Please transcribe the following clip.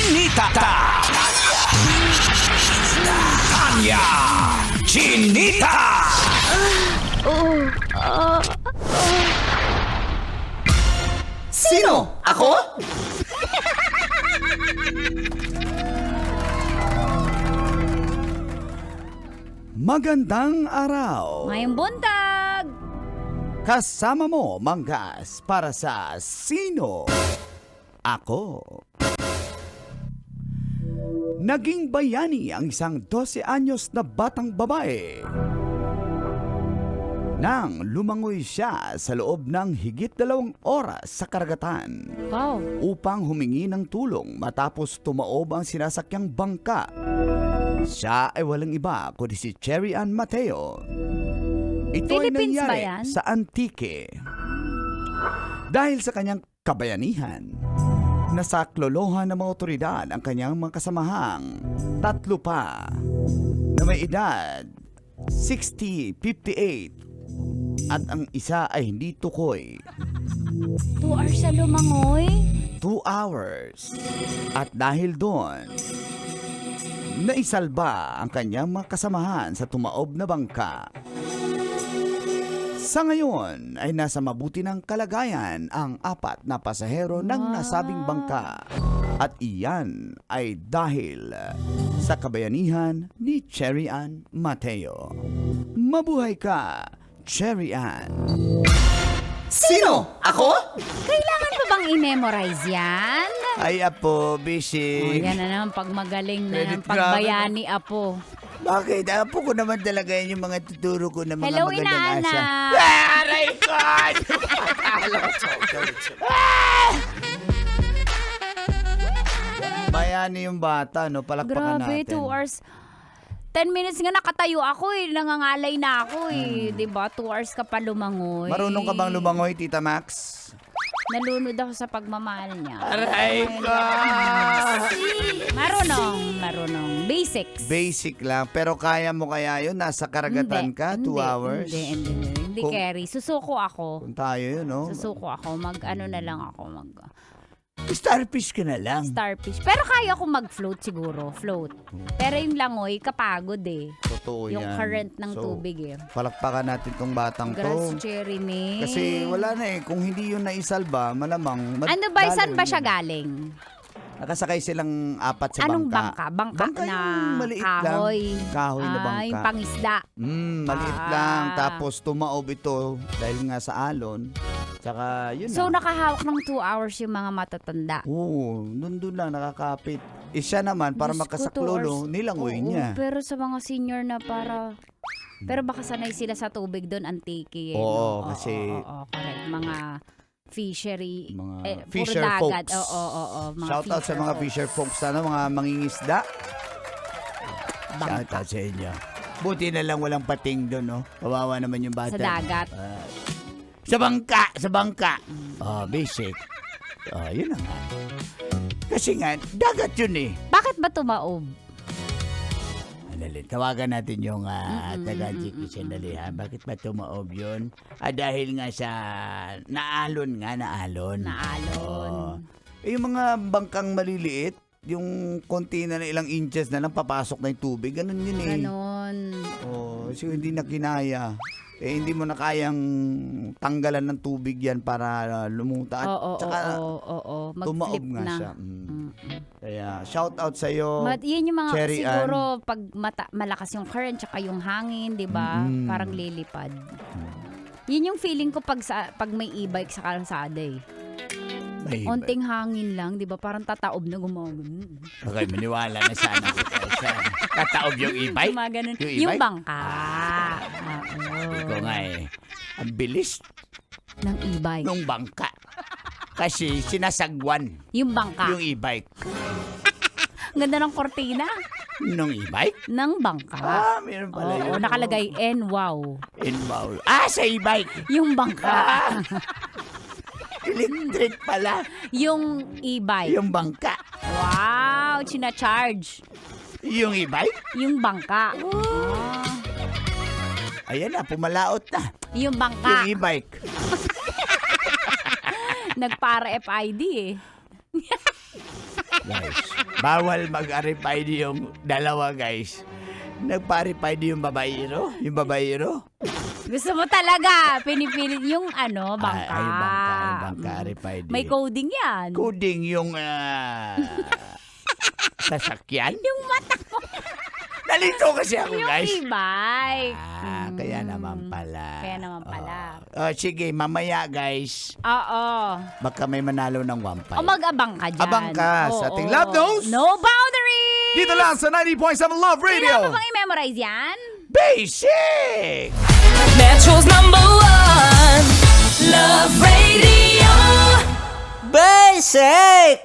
Chinita! Tanya! Chinita! Sino? Ako? Magandang araw! Ngayong buntag! Kasama mo, Manggas, para sa Sino? Ako. Naging bayani ang isang 12 anyos na batang babae. Nang lumangoy siya sa loob ng higit 2 oras sa karagatan Wow. upang humingi ng tulong matapos tumaob ang sinasakyang bangka. Siya ay walang iba kundi si Cherry Ann Mateo. Ito ay Philippines ba nangyari yan? sa Antique. Dahil sa kanyang kabayanihan, nasaklolohan ng mga otoridad ang kanyang mga kasamahang 3 pa na may edad 60, 58 at ang isa ay hindi tukoy. 2 hours sa lumangoy? 2 hours. At dahil doon, naisalba ang kanyang mga kasamahan sa tumaob na bangka. Sa ngayon ay nasa mabuti ng kalagayan ang 4 na pasahero ng nasabing bangka. At iyan ay dahil sa kabayanihan ni Cherry Ann Mateo. Mabuhay ka, Cherry Ann! Sino? Ako? Kailangan pa bang i-memorize yan? Ay, Apo, Oh, busy. yan na naman, pag magaling na Credit ng pagbayani, Apo. Bakit? Apo ko naman talaga yun yung mga tuturo ko na mga Hello, magandang asa. inaanak! Aray ko! Bayani yung bata, no? Palakpakan Grabe, natin. 2 hours. 10 minutes nga nakatayo ako eh. Nangangalay na ako eh. Diba? 2 hours ka pa lumangoy. Marunong ka bang lumangoy, Tita Max? Nalunod ako sa pagmamahal niya. Aray ko! Marunong. Basics. Basic lang. Pero kaya mo kaya yun? Nasa karagatan ka? 2 hours? Hindi, Kung- carry. Susuko ako. Kung tayo yun, no? Susuko ako. Ano na lang ako. Starfish ka na lang. Starfish. Pero kaya ko mag-float siguro. Float. Pero yung langoy, kapagod eh. Totoo Yung yan. current ng So, tubig eh. palakpakan natin tong batang Grass to. cherry ni. Kasi wala na eh. Kung hindi yun naisalba, malamang... Ano ba? Saan ba yun. siya galing? Nakasakay silang 4 sa Anong bangka. bangka? Bangka na yung maliit kahoy. lang. Kahoy na bangka. Yung pangisda. Maliit Ah. lang. Tapos tumaob ito dahil nga sa alon. Tsaka yun So, na. nakahawak ng 2 hours yung mga matatanda. Oo, nandun lang nakakapit. Siya naman, para Diyos ko, 2 makasaklolo, hours. nilangoy Oo, niya. Pero sa mga senior na pero baka sanay sila sa tubig doon, antike. Eh, Oo, no? kasi- Oo, correct. Mga fishery, Mga puro fisher dagat. folks. Oo. Mga Shout out sa mga fisher folks, mga mangingisda. Bangka. Shout out sa inyo. Buti na lang walang pating doon, no? Kawawa naman yung bata. Sa dagat. Sa bangka. Basic. Yun na nga. Kasi nga, dagat yun eh. Bakit ba tumaob? Sandali, tawagan natin yung taga-GP sandali ha. Bakit ba tumaob yun? Dahil nga sa naalon. Naalon. Oo. Yung mga bangkang maliliit, yung konti na ilang inches na lang papasok na yung tubig. Ganun yun eh. Ganon. So hindi na kinaya. Hindi mo na kayang tanggalan ng tubig yan para lumuta. At saka Oo. tumaob Mag-flip nga na. siya. Kaya shout out sa iyo. Yan yung mga Cherry siguro pag malakas yung current tsaka yung hangin, 'di ba? Mm-mm. Parang lilipad. Yun yung feeling ko pag may e-bike sa kalsada eh. Onting hangin lang, 'di ba? Parang tataob na gumagano. Okay, maniwala na sana ako sa tataob yung e-bike. Gumaganon. Yung Yung e-bike? bangka. Iko nga eh. Ang bilis Ng e-bike. ng bangka. Kasi sinasagwan Yung bangka. yung e-bike. Ang ganda ng kortina Nung e-bike? ng bangka. Meron pala Oo, yun. nakalagay wow. Inbound. Sa e-bike. Yung bangka. Electric pala. Yung e-bike. Yung bangka. Wow, china-charge. Yung e-bike? Yung bangka. Ayan na, pumalaot na. Yung bangka. Yung e-bike. Nagpara FID eh. Guys, bawal mag-arified yung dalawa, guys. Nagpa-arified yung babaero? Yung babaero? Gusto mo talaga, pinipilit yung bangka. Ay, bangka, arified. May coding yan. Coding yung sasakyan? Yung mata mo. Nalito kasi ako, Yung guys. e-bike. Kaya naman pala. Kaya naman pala. Sige, mamaya, guys. Oo. Baka may manalo ng 1.5. O mag-abang ka dyan. Abang ka sa Oo. ating Love Knows. No boundaries! Dito lang sa 90.7 Love Radio. Kailangan mo bang i-memorize yan? Basic! Metro's #1 Love Radio. Basic!